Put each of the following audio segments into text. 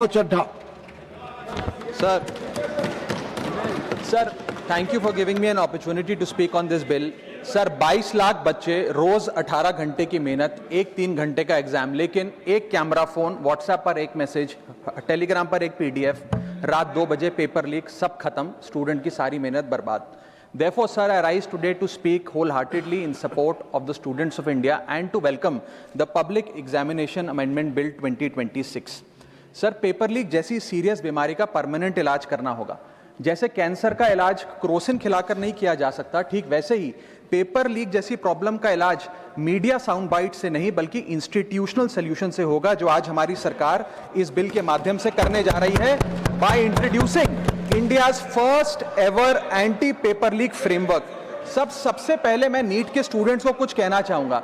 Chadha. Sir, thank you for giving me an opportunity to speak on this bill. Sir 22 lakh बच्चे रोज 18 घंटे की मेहनत, एक 3 घंटे का एग्जाम, लेकिन एक कैमरा फोन, व्हाट्सएप पर एक मैसेज, टेलीग्राम पर एक पीडीएफ, रात 2 बजे पेपर लीक, सब खत्म, स्टूडेंट की सारी मेहनत बर्बाद. Therefore, sir, I rise today to speak wholeheartedly in support of the students of India and to welcome the Public Examination Amendment Bill 2026. Sir, paper leak जैसी सीरियस बीमारी का परमानेंट इलाज करना होगा. जैसे कैंसर का इलाज क्रोसिन खिलाकर नहीं किया जा सकता, ठीक वैसे ही पेपर लीक जैसी प्रॉब्लम का इलाज मीडिया साउंड बाइट से नहीं बल्कि इंस्टीट्यूशनल सॉल्यूशन से होगा, जो आज हमारी सरकार इस बिल के माध्यम से करने जा रही है by introducing India's first ever anti paper leak framework. सबसे पहले मैं नीट के स्टूडेंट्स को कुछ कहना चाहूंगा.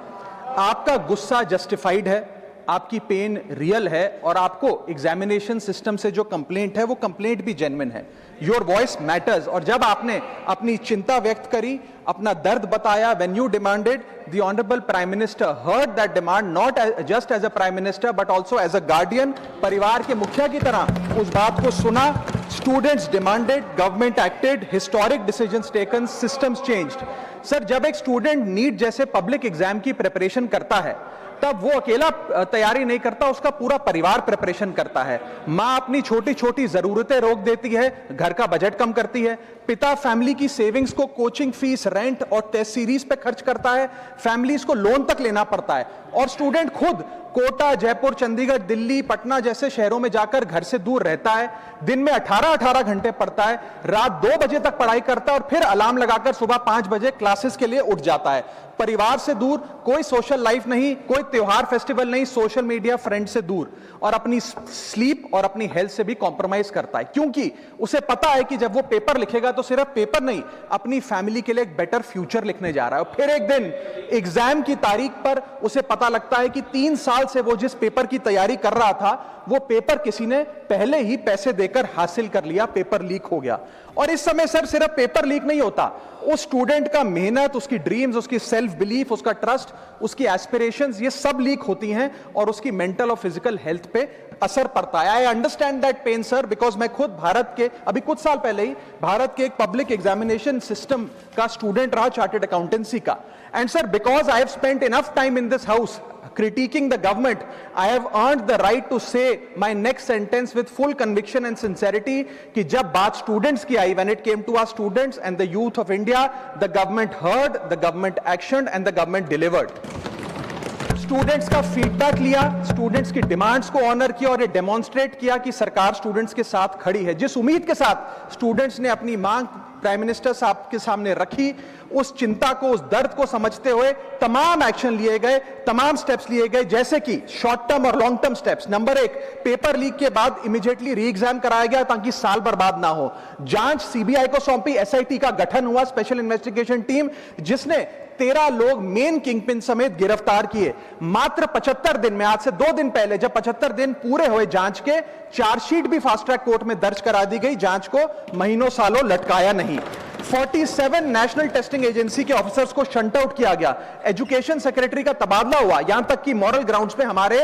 आपका गुस्सा जस्टिफाइड है, आपकी पेन रियल है और आपको एग्जामिनेशन सिस्टम से जो कंप्लेंट है वो कंप्लेंट भी जेन्युइन है. Your voice matters. और जब आपने अपनी चिंता व्यक्त करी, अपना दर्द बताया, when you demanded, the honourable prime minister heard that demand, not just as a prime minister but also as a guardian, परिवार के मुखिया की तरह उस बात को सुना. Students demanded, government acted, historic decisions taken, systems changed. Sir, जब एक स्टूडेंट नीट जैसे पब्लिक एग्जाम की प्रिपरेशन करता है तब वो अकेला तैयारी नहीं करता, उसका पूरा परिवार प्रिपरेशन करता है. मां अपनी छोटी छोटी जरूरतें रोक देती है, घर का बजट कम करती है. पिता फैमिली की सेविंग्स को कोचिंग फीस, रेंट और टेस्ट सीरीज पे खर्च करता है. फैमिलीज को लोन तक लेना पड़ता है. और स्टूडेंट खुद कोटा, जयपुर, चंडीगढ़, दिल्ली, पटना जैसे शहरों में जाकर घर से दूर रहता है. दिन में 18-18 घंटे पढ़ता है, रात 2 बजे तक पढ़ाई करता है और फिर अलार्म लगाकर सुबह 5 बजे क्लासेस के लिए उठ जाता है. परिवार से दूर, कोई सोशल लाइफ नहीं, कोई त्योहार फेस्टिवल नहीं, सोशल मीडिया, फ्रेंड से दूर, और अपनी स्लीप और अपनी हेल्थ से भी कॉम्प्रोमाइज करता है, क्योंकि उसे पता है कि जब वो पेपर लिखेगा तो सिर्फ पेपर नहीं, अपनी फैमिली के लिए एक बेटर फ्यूचर लिखने जा रहा है. और फिर एक दिन एग्जाम की तारीख पर उसे पता लगता है कि 3 साल से वो जिस पेपर की तैयारी कर रहा था वो पेपर किसी ने पहले ही पैसे देकर हासिल कर लिया, पेपर लीक हो गया. और इस समय सर सिर्फ पेपर लीक नहीं होता, उस स्टूडेंट का मेहनत, उसकी ड्रीम्स, उसकी सेल्फ बिलीफ, उसका ट्रस्ट, उसकी एस्पिरेशंस, ये सब लीक होती हैं और उसकी मेंटल और फिजिकल हेल्थ पे असर पड़ता है. I understand that pain sir, because मैं खुद भारत के अभी कुछ साल पहले ही भारत के एक पब्लिक एग्जामिनेशन सिस्टम का स्टूडेंट रहा, चार्टर्ड अकाउंटेंसी का. And sir, because I have spent enough time in this house critiquing the government, I have earned the right to say my next sentence with full conviction and sincerity कि जब बात students की आई, when it came to our students and the youth of India, the government heard, the government actioned and the government delivered. Students का feedback लिया, students की demands को honour किया और ये डेमोन्स्ट्रेट किया कि सरकार स्टूडेंट्स के साथ खड़ी है. जिस उम्मीद के साथ स्टूडेंट्स ने अपनी मांग प्राइम मिनिस्टर साहब के सामने रखी, उस चिंता को, उस दर्द को समझते हुए तमाम एक्शन लिए गए, तमाम स्टेप्स लिए गए, जैसे कि शॉर्ट टर्म और long term steps. Number 1, paper leak के बाद इमीडिएटली री एग्जाम कराया गया ताकि साल बर्बाद ना हो. जांच सीबीआई को सौंपी, एसआईटी का गठन हुआ, स्पेशल इन्वेस्टिगेशन टीम, जिसने 13 लोग मेन किंगपिन समेत गिरफ्तार किए. मात्र 75 दिन में, आज से 2 दिन पहले जब 75 दिन पूरे हुए जांच के, चार्जशीट भी फास्ट ट्रैक कोर्ट में दर्ज करा दी गई. जांच को महीनों सालों लटकाया नहीं. 47 नेशनल टेस्टिंग एजेंसी के ऑफिसर्स को शंट आउट किया गया. एजुकेशन सेक्रेटरी का तबादला हुआ, यहां तक कि मॉरल ग्राउंड्स पे हमारे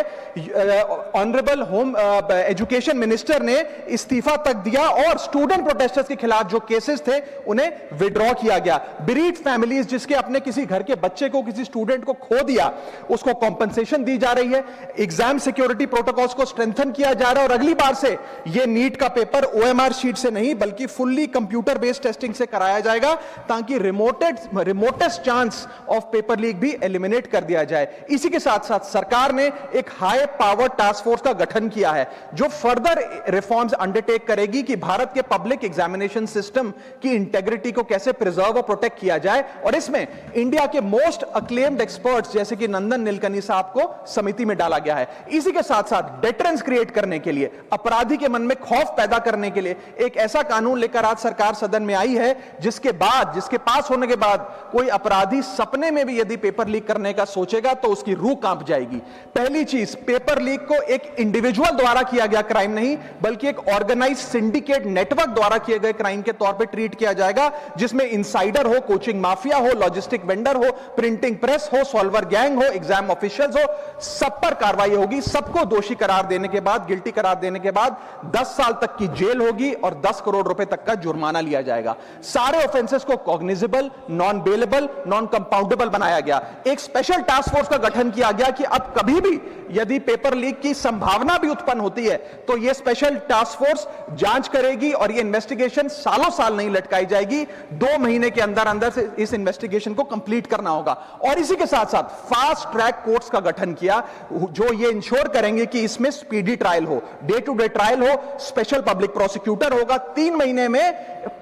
ऑनरेबल होम एजुकेशन मिनिस्टर ने इस्तीफा तक दिया और स्टूडेंट प्रोटेस्टर्स के खिलाफ जो केसेस थे उन्हें विड्रॉ किया गया. बीरीड फैमिलीज जिसके अपने किसी घर के बच्चे को, किसी स्टूडेंट को खो दिया, उसको कॉम्पनसेशन दी जा रही है. एग्जाम सिक्योरिटी प्रोटोकॉल्स को स्ट्रेंथन किया जा रहा है और अगली बार से यह नीट का पेपर ओएमआर शीट से नहीं बल्कि फुल्ली कंप्यूटर बेस्ड टेस्टिंग से कराया जाएगा ताकि remotest chance of paper leak भी एलिमिनेट कर दिया जाए. इसी के साथ साथ सरकार ने एक हाई पावर टास्क फोर्स का गठन किया है जो फर्दर रिफॉर्म्स अंडरटेक करेगी कि भारत के पब्लिक एग्जामिनेशन सिस्टम की इंटेग्रिटी को कैसे प्रिजर्व और प्रोटेक्ट किया जाए. और इसमें इंडिया के मोस्ट अक्लेम्ड एक्सपर्ट्स जैसे कि नंदन नीलकनी साहब को समिति में डाला गया है. इसी के साथ साथ डेटरेंस क्रिएट करने के लिए, अपराधी के मन में खौफ पैदा करने के लिए एक ऐसा कानून लेकर आज सरकार सदन में आई है जिसके पास होने के बाद कोई अपराधी सपने में भी यदि पेपर लीक करने का सोचेगा तो उसकी रूह कांप जाएगी। पहली चीज, पेपर लीक को एक इंडिविजुअल द्वारा किया गया क्राइम नहीं, बल्कि एक ऑर्गेनाइज सिंडिकेट नेटवर्क द्वारा किए गए क्राइम के तौर पे ट्रीट किया जाएगा, जिसमें इनसाइडर हो, कोचिंग माफिया हो, लॉजिस्टिक वेंडर हो, प्रिंटिंग प्रेस हो, सॉल्वर गैंग हो, एग्जाम ऑफिशियल्स हो, सब पर कार्रवाई होगी। सबको दोषी करार देने के बाद, गिल्टी करार देने के बाद 10 साल तक की जेल होगी और 10 करोड़ रुपए तक का जुर्माना लिया जाएगा। सारे ऑफेंसेस को cognizable, non bailable, non compoundable बनाया गया। एक स्पेशल टास्क फोर्स का गठन किया गया कि अब कभी भी यदि पेपर लीक की संभावना भी उत्पन्न होती है तो यह स्पेशल टास्क फोर्स जांच करेगी और यह इन्वेस्टिगेशन सालों साल नहीं लटकाई जाएगी। 2 महीने के अंदर अंदर से इस इन्वेस्टिगेशन को कंप्लीट करना होगा। और इसी के साथ साथ फास्ट ट्रैक कोर्ट्स का गठन किया, जो ये इंश्योर करेंगे कि इसमें स्पीडी ट्रायल हो, डे टू डे ट्रायल हो, स्पेशल पब्लिक प्रोसिक्यूटर होगा, 3 महीने में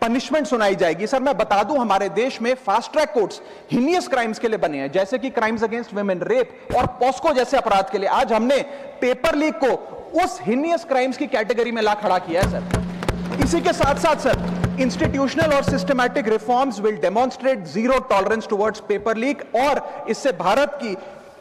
पनिशमेंट सुनाई जाएगी। सर मैं बता दूं, हमारे देश में fast track courts heinous crimes के लिए बने हैं, जैसे कि क्राइम्स अगेंस्ट वुमेन, रेप और पॉस्को जैसे अपराध के लिए। आज हमने पेपर लीक को उस हीनियस क्राइम्स की कैटेगरी में ला खड़ा किया है सर। इसी के साथ साथ सर, इंस्टीट्यूशनल और systematic reforms will demonstrate zero tolerance towards paper leak, और इससे भारत की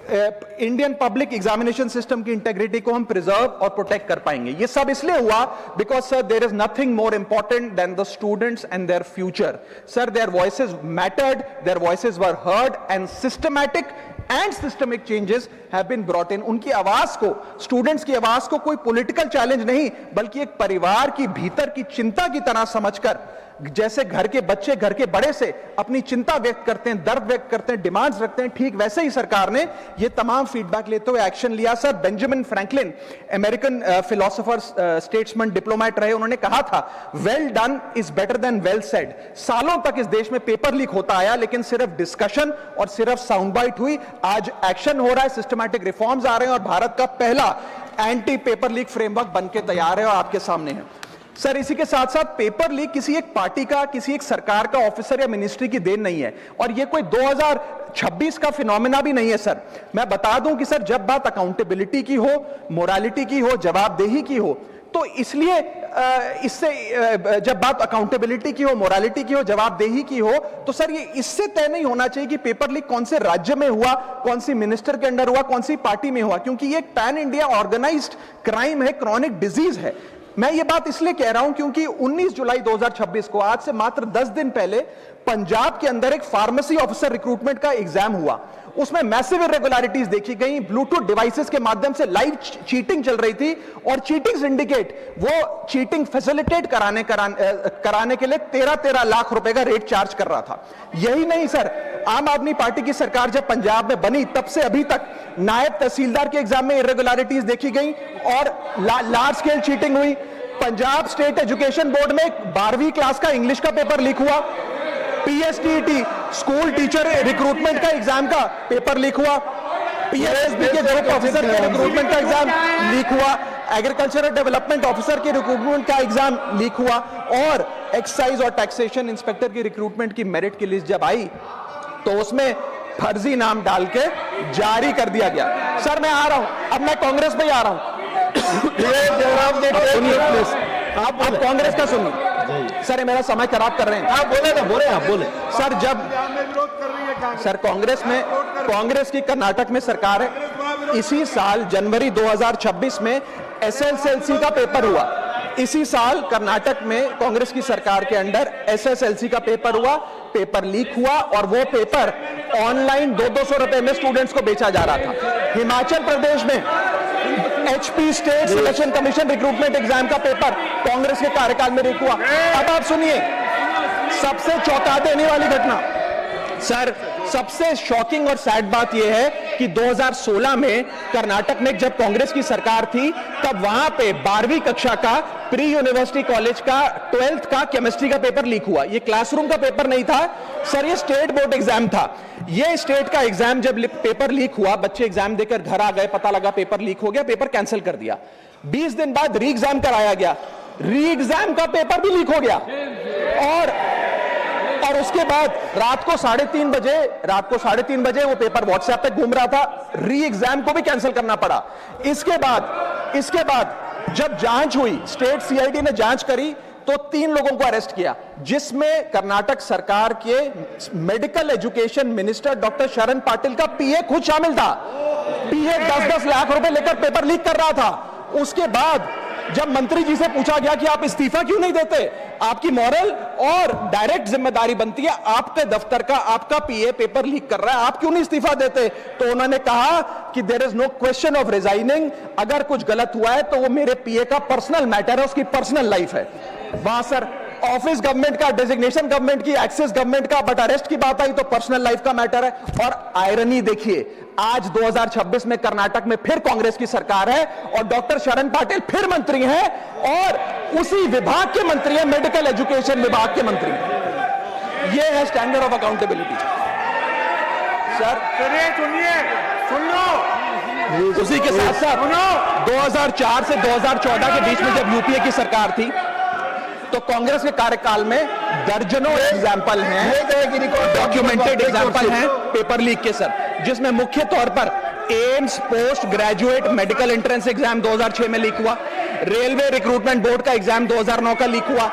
इंडियन पब्लिक एग्जामिनेशन सिस्टम की इंटेग्रिटी को हम प्रिजर्व और प्रोटेक्ट कर पाएंगे। ये सब इसलिए हुआ because sir there is nothing more important than the students and their future. Sir their voices mattered, their voices were heard and systematic and systemic changes have been brought in. उनकी आवाज को, students की आवाज को कोई political challenge नहीं, बल्कि एक परिवार की भीतर की चिंता की तरह समझकर, जैसे घर के बच्चे घर के बड़े से अपनी चिंता व्यक्त करते हैं, दर्द व्यक्त करते हैं, डिमांड्स रखते हैं, ठीक वैसे ही सरकार ने ये तमाम फीडबैक लेते हुए एक्शन लिया। Sir Benjamin Franklin, American philosopher, statesman, diplomat रहे, उन्होंने कहा था, well done is better than well said. सालों तक इस देश में पेपर लीक होता आया, लेकिन सिर्फ डिस्कशन और सिर्फ साउंड बाइट हुई। आज एक्शन हो रहा है, सिस्टमैटिक रिफॉर्म्स आ रहे हैं और भारत का पहला एंटी पेपर लीक फ्रेमवर्क बनके तैयार है और आपके सामने है। सर इसी के साथ साथ पेपर लीक किसी एक पार्टी का, किसी एक सरकार का ऑफिसर या मिनिस्ट्री की देन नहीं है, और ये कोई 2026 का फिनोमेना भी नहीं है। सर मैं बता दूं कि सर जब बात अकाउंटेबिलिटी की हो, मोरालिटी की हो, जवाबदेही की हो, तो इसलिए इससे जब बात अकाउंटेबिलिटी की हो, मोरालिटी की हो, जवाबदेही की हो, तो सर ये इससे तय नहीं होना चाहिए कि पेपर लीक कौन से राज्य में हुआ, कौन सी मिनिस्टर के अंडर हुआ, कौन सी पार्टी में हुआ, क्योंकि ये एक पैन इंडिया ऑर्गेनाइज्ड क्राइम है, क्रॉनिक डिजीज है। मैं ये बात इसलिए कह रहा हूं क्योंकि 19 जुलाई 2026 को, आज से मात्र 10 दिन पहले, पंजाब के अंदर एक फार्मेसी ऑफिसर रिक्रूटमेंट का एग्जाम हुआ। उसमें मैसिव इरेगुलरिटीज देखी गई, ब्लूटूथ डिवाइसेस के माध्यम से लाइव चीटिंग चल रही थी, और चीटिंग सिंडिकेट वो चीटिंग फैसिलिटेट कराने के लिए 13 लाख रुपए का रेट चार्ज कर रहा था। यही नहीं सर, आम आदमी पार्टी की सरकार जब पंजाब में बनी तब से अभी तक नायब तहसीलदार के एग्जाम में इरेगुलरिटीज देखी गई और लार्ज स्केल चीटिंग हुई। पंजाब स्टेट एजुकेशन बोर्ड में 12वीं क्लास का इंग्लिश का पेपर लीक हुआ, पीएसटीईटी स्कूल टीचर रिक्रूटमेंट का एग्जाम का पेपर लीक हुआ, पीएसएसबी के ग्रुप ऑफिसर के रिक्रूटमेंट का एग्जाम लीक हुआ, एग्रीकल्चरल डेवलपमेंट ऑफिसर के रिक्रूटमेंट का एग्जाम लीक हुआ, और एक्साइज और टैक्सेशन इंस्पेक्टर की रिक्रूटमेंट की मेरिट की लिस्ट जब आई तो उसमें फर्जी नाम डाल के जारी कर दिया गया। सर मैं आ रहा हूं, अब मैं कांग्रेस पे आ रहा हूं। आप कांग्रेस का सुनिए सर, मेरा समय खराब कर रहे हैं। आप बोले ना, बोले आप बोले। सर जब सर कांग्रेस में, कांग्रेस की कर्नाटक में सरकार है, इसी साल जनवरी 2026 में एसएसएलसी का पेपर हुआ। इसी साल कर्नाटक में कांग्रेस की सरकार के अंडर एसएसएलसी का पेपर हुआ, पेपर लीक हुआ, और वो पेपर ऑनलाइन 200 रुपए में स्टूडेंट्स को बेचा जा रहा था। हिमाचल प्रदेश में HP state selection commission recruitment exam का पेपर कांग्रेस के कार्यकाल में लीक हुआ। अब आप सुनिए सबसे चौंका देने वाली घटना, सर सबसे शॉकिंग और सैड बात यह है कि 2016 में कर्नाटक में जब कांग्रेस की सरकार थी तब वहां पे 12वीं कक्षा का प्री यूनिवर्सिटी कॉलेज का 12th का केमिस्ट्री का पेपर लीक हुआ। ये क्लासरूम का पेपर नहीं था सर, ये स्टेट बोर्ड एग्जाम था। ये स्टेट का एग्जाम जब पेपर लीक हुआ, बच्चे एग्जाम देकर घर आ गए, पता लगा पेपर लीक हो गया, पेपर कैंसिल कर दिया। 20 दिन बाद री एग्जाम कराया गया, री एग्जाम का पेपर भी लीक हो गया, और उसके बाद रात को 3:30 बजे वो पेपर व्हाट्सएप पे घूम रहा था, री एग्जाम को भी कैंसिल करना पड़ा। इसके बाद जब जांच हुई, स्टेट सीआईडी ने जांच करी, तो 3 लोगों को अरेस्ट किया, जिसमें कर्नाटक सरकार के मेडिकल एजुकेशन मिनिस्टर डॉक्टर शरण पाटिल का पीए खुद शामिल था। पीए 10-10 लाख रुपए लेकर पेपर लीक कर रहा था। उसके बाद जब मंत्री जी से पूछा गया कि आप इस्तीफा क्यों नहीं देते, आपकी मॉरल और डायरेक्ट जिम्मेदारी बनती है, आपके दफ्तर का आपका पीए पेपर लीक कर रहा है, आप क्यों नहीं इस्तीफा देते? तो उन्होंने कहा कि there is no question of resigning, अगर कुछ गलत हुआ है तो वो मेरे पीए का पर्सनल मैटर है, उसकी पर्सनल लाइफ है। वहां सर ऑफिस गवर्नमेंट का, डेजिग्नेशन गवर्नमेंट की, एक्सेस गवर्नमेंट का, बट अरेस्ट की बात आई तो पर्सनल लाइफ का मैटर है। और आयरनी देखिए, आज 2026 में कर्नाटक में फिर कांग्रेस की सरकार है और डॉक्टर शरण पाटिल फिर मंत्री हैं और उसी विभाग के मंत्री हैं, मेडिकल एजुकेशन विभाग के मंत्री हैं। ये है स्टैंडर्ड ऑफ अकाउंटेबिलिटी। सर सुनिए, सुन लो। उसी के साथ साथ 2004 से 2014 के बीच में जब यूपीए की सरकार थी तो कांग्रेस के कार्यकाल में दर्जनों एग्जाम्पल हैं, डॉक्यूमेंटेड एग्जाम्पल हैं पेपर लीक के सर, जिसमें मुख्य तौर पर AIIMS post graduate medical entrance exam 2006 में लीक हुआ, रेलवे रिक्रूटमेंट बोर्ड का एग्जाम 2009 का लीक हुआ,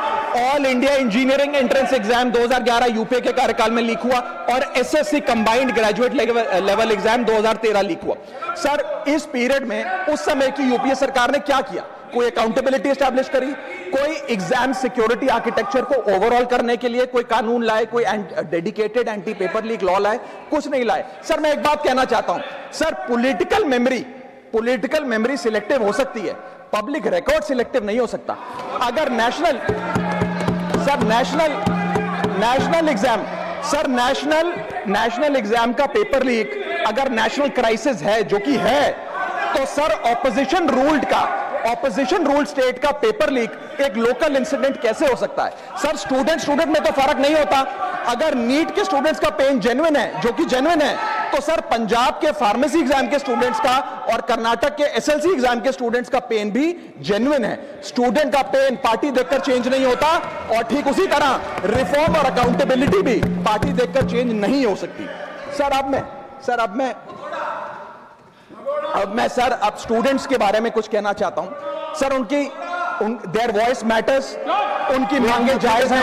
all India engineering entrance exam 2011 UPA के कार्यकाल में लीक हुआ और SSC combined graduate level exam 2013 leak हुआ। सर इस पीरियड में उस समय की यूपीए सरकार ने क्या किया? कोई अकाउंटेबिलिटी एस्टैब्लिश करी, कोई एग्जाम सिक्योरिटी आर्किटेक्चर को ओवरऑल करने के लिए कोई कानून लाए, कोई dedicated anti paper leak law लाए? कुछ नहीं लाए। सर मैं एक बात कहना चाहता हूं, सर पॉलिटिकल मेमोरी सिलेक्टिव हो सकती है, पब्लिक रिकॉर्ड सिलेक्टिव नहीं हो सकता। अगर नेशनल एग्जाम का पेपर लीक अगर नेशनल क्राइसिस है, जो कि है, तो सर ऑपोजिशन रूल्ड स्टेट का पेपर लीक एक लोकल इंसिडेंट कैसे हो सकता है? सर स्टूडेंट में तो फर्क नहीं होता। अगर नीट के स्टूडेंट्स का पेन जेन्युइन है, जो कि जेन्युइन है, तो सर पंजाब के फार्मेसी एग्जाम के स्टूडेंट्स का और कर्नाटक के एसएलसी एग्जाम के स्टूडेंट्स का पेन भी जेन्युइन है। स्टूडेंट का पेन पार्टी देखकर चेंज नहीं होता और ठीक उसी तरह रिफॉर्म और अकाउंटेबिलिटी भी पार्टी देखकर चेंज नहीं हो सकती। अब मैं स्टूडेंट्स के बारे में कुछ कहना चाहता हूं। सर देयर वॉइस मैटर्स, उनकी मांगे जायज हैं।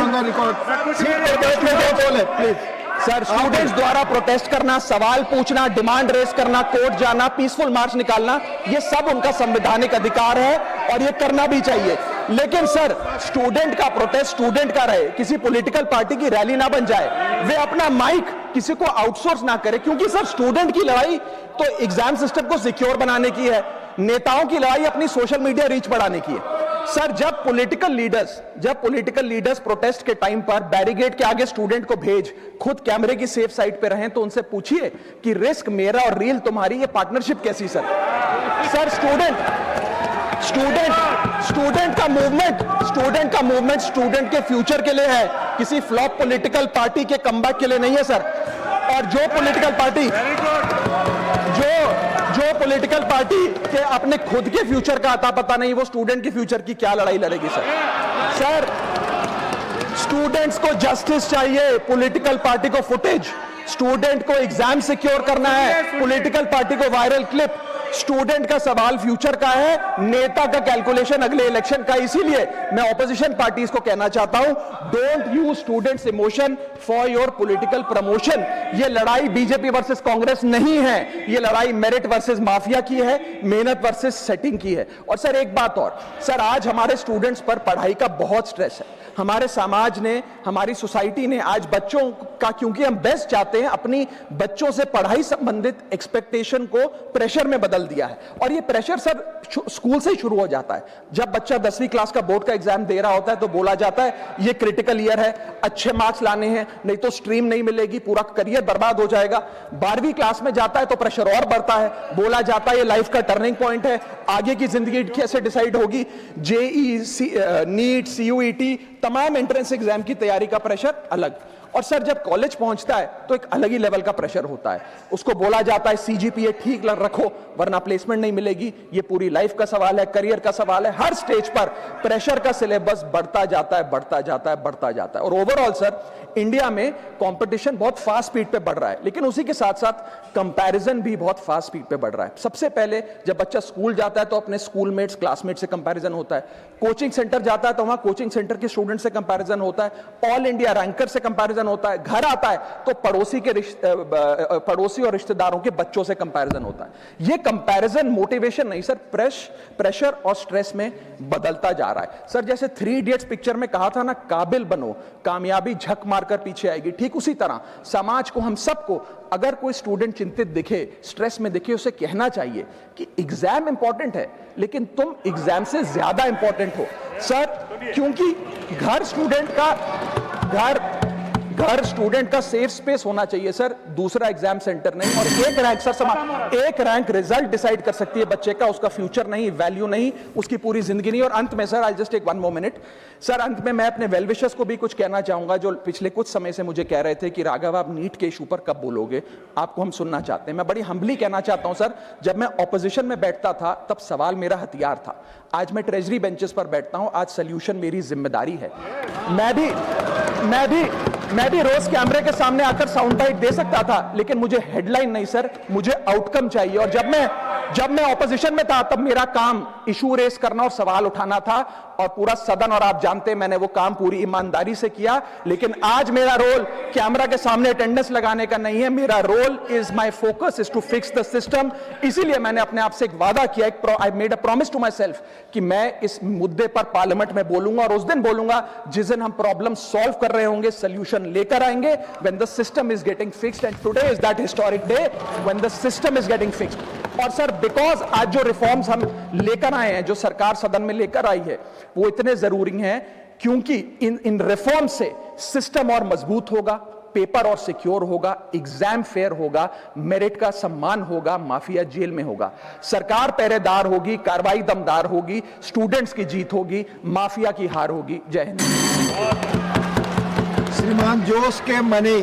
सर स्टूडेंट्स द्वारा प्रोटेस्ट करना, सवाल पूछना, डिमांड रेस करना, कोर्ट जाना, पीसफुल मार्च निकालना, ये सब उनका संवैधानिक अधिकार है और ये करना भी चाहिए। लेकिन सर स्टूडेंट का प्रोटेस्ट स्टूडेंट का रहे, किसी पॉलिटिकल पार्टी की रैली ना बन जाए, वे अपना माइक किसी को आउटसोर्स ना करे, क्योंकि सर स्टूडेंट की लड़ाई तो एग्जाम सिस्टम को सिक्योर बनाने की है, नेताओं की लड़ाई अपनी सोशल मीडिया रीच बढ़ाने की है। सर जब पॉलिटिकल लीडर्स प्रोटेस्ट के टाइम पर बैरिकेड के आगे स्टूडेंट को भेज खुद कैमरे की सेफ साइड पे रहें, तो उनसे पूछिए कि रिस्क मेरा और रील तुम्हारी, ये पार्टनरशिप कैसी? सर स्टूडेंट का मूवमेंट स्टूडेंट के फ्यूचर के लिए है, किसी फ्लॉप पॉलिटिकल पार्टी के कमबैक के लिए नहीं है सर। और जो पॉलिटिकल पार्टी के अपने खुद के फ्यूचर का आता पता नहीं, वो स्टूडेंट के फ्यूचर की क्या लड़ाई लड़ेगी सर? स्टूडेंट्स को जस्टिस चाहिए, पॉलिटिकल पार्टी को फुटेज। स्टूडेंट को एग्जाम सिक्योर करना है, पॉलिटिकल पार्टी को वायरल क्लिप। स्टूडेंट का सवाल फ्यूचर का है, नेता का कैलकुलेशन अगले इलेक्शन का। इसीलिए मैं ऑपोजिशन पार्टीज को कहना चाहता हूं, don't use students emotion for your political promotion. ये लड़ाई बीजेपी वर्सेस कांग्रेस नहीं है, ये लड़ाई मेरिट वर्सेस माफिया की है, मेहनत वर्सेस सेटिंग की है। और सर एक बात और, सर आज हमारे स्टूडेंट्स पर पढ़ाई का बहुत स्ट्रेस है। हमारे समाज ने, हमारी सोसाइटी ने आज बच्चों का, क्योंकि हम बेस्ट चाहते हैं, अपनी बच्चों से पढ़ाई संबंधित एक्सपेक्टेशन को प्रेशर में बदल दिया है। और ये प्रेशर सर स्कूल से ही शुरू हो जाता है। जब बच्चा 10वीं क्लास का बोर्ड का एग्जाम दे रहा होता है तो बोला जाता है ये क्रिटिकल ईयर है, अच्छे मार्क्स लाने हैं, नहीं तो स्ट्रीम नहीं मिलेगी, पूरा करियर बर्बाद हो जाएगा। 12वीं क्लास में जाता है तो प्रेशर और बढ़ता है, बोला जाता है ये लाइफ का टर्निंग पॉइंट है, आगे की जिंदगी कैसे डिसाइड होगी। जेईई, नीट, सीयूईटी, तमाम एंट्रेंस एग्जाम की तैयारी का प्रेशर अलग। और सर जब कॉलेज पहुंचता है तो एक अलग ही लेवल का प्रेशर होता है, उसको बोला जाता है सीजीपीए ठीक रखो वरना प्लेसमेंट नहीं मिलेगी। ये पूरी लाइफ का सवाल है, करियर का सवाल है, हर स्टेज पर प्रेशर का सिलेबस बढ़ता जाता है, बढ़ता जाता है, बढ़ता जाता है। और ओवरऑल सर इंडिया में कंपटीशन बहुत फास्ट स्पीड पे बढ़ रहा है, लेकिन उसी के साथ साथ कंपैरिजन भी बहुत फास्ट स्पीड पे बढ़ रहा है। सबसे पहले जब बच्चा स्कूल जाता है तो अपने स्कूलमेट्स क्लासमेट से कंपैरिजन होता है, कोचिंग सेंटर जाता है तो वहां कोचिंग सेंटर के स्टूडेंट से कंपैरिजन होता है, ऑल इंडिया रैंकर से कंपैरिजन होता है, घर आता है तो पड़ोसी और रिश्तेदारों के बच्चों से कंपैरिजन होता है। ये कंपैरिजन मोटिवेशन नहीं सर, प्रेशर और स्ट्रेस में बदलता जा रहा है। सर जैसे 3 इडियट्स पिक्चर में कहा था ना, काबिल बनो कामयाबी झक मारकर पीछे आएगी, ठीक उसी तरह समाज को, हम सबको, अगर कोई स्टूडेंट चिंतित दिखे, स्ट्रेस में दिखे, उसे कहना चाहिए कि एग्जाम इंपॉर्टेंट है लेकिन तुम एग्जाम से ज्यादा इंपॉर्टेंट हो सर, क्योंकि घर स्टूडेंट का सेफ स्पेस होना चाहिए सर, दूसरा एग्जाम सेंटर नहीं। और एक रैंक सर एक रैंक रिजल्ट डिसाइड कर सकती है बच्चे का, उसका फ्यूचर नहीं, वैल्यू नहीं, उसकी पूरी जिंदगी नहीं। और अंत में sir I just take 1 more minute sir, अंत में मैं अपने वेल विशर्स को भी कुछ कहना चाहूंगा जो पिछले कुछ समय से मुझे कह रहे थे कि राघव आप नीट के इशू पर कब बोलोगे, आपको हम सुनना चाहते हैं। मैं बड़ी हम्बली कहना चाहता हूं सर, जब मैं ऑपोजिशन में बैठता था तब सवाल मेरा हथियार था, आज मैं ट्रेजरी बेंचेस पर बैठता हूं, आज सोल्यूशन मेरी जिम्मेदारी है। मैं भी रोज कैमरे के सामने आकर साउंड बाइट दे सकता था, लेकिन मुझे हेडलाइन नहीं सर, मुझे आउटकम चाहिए। और जब मैं ऑपोजिशन में था तब मेरा काम इशू रेस करना और सवाल उठाना था, और पूरा सदन और आप जानते हैं मैंने वो काम पूरी ईमानदारी से किया। लेकिन आज मेरा रोल कैमरा के सामने अटेंडेंस लगाने का नहीं है, मेरा role is my focus is to fix the system. इसीलिए मैंने अपने आप से एक वादा किया, I made a promise to myself कि मैं इस मुद्दे पर पार्लियामेंट में बोलूंगा, और उस दिन बोलूंगा जिस दिन हम प्रॉब्लम सॉल्व कर रहे होंगे, सोल्यूशन लेकर आएंगे, when the system is getting fixed, and today is that historic day when the system is getting fixed। और सर बिकॉज आज जो रिफॉर्म्स हम लेकर आए हैं, जो सरकार सदन में लेकर आई है, वो इतने जरूरी हैं क्योंकि इन रिफॉर्म से सिस्टम और मजबूत होगा, पेपर और सिक्योर होगा, एग्जाम फेयर होगा, मेरिट का सम्मान होगा, माफिया जेल में होगा, सरकार पहरेदार होगी, कार्रवाई दमदार होगी, स्टूडेंट्स की जीत होगी, माफिया की हार होगी। जय हिंद। श्रीमान जोश के मनी।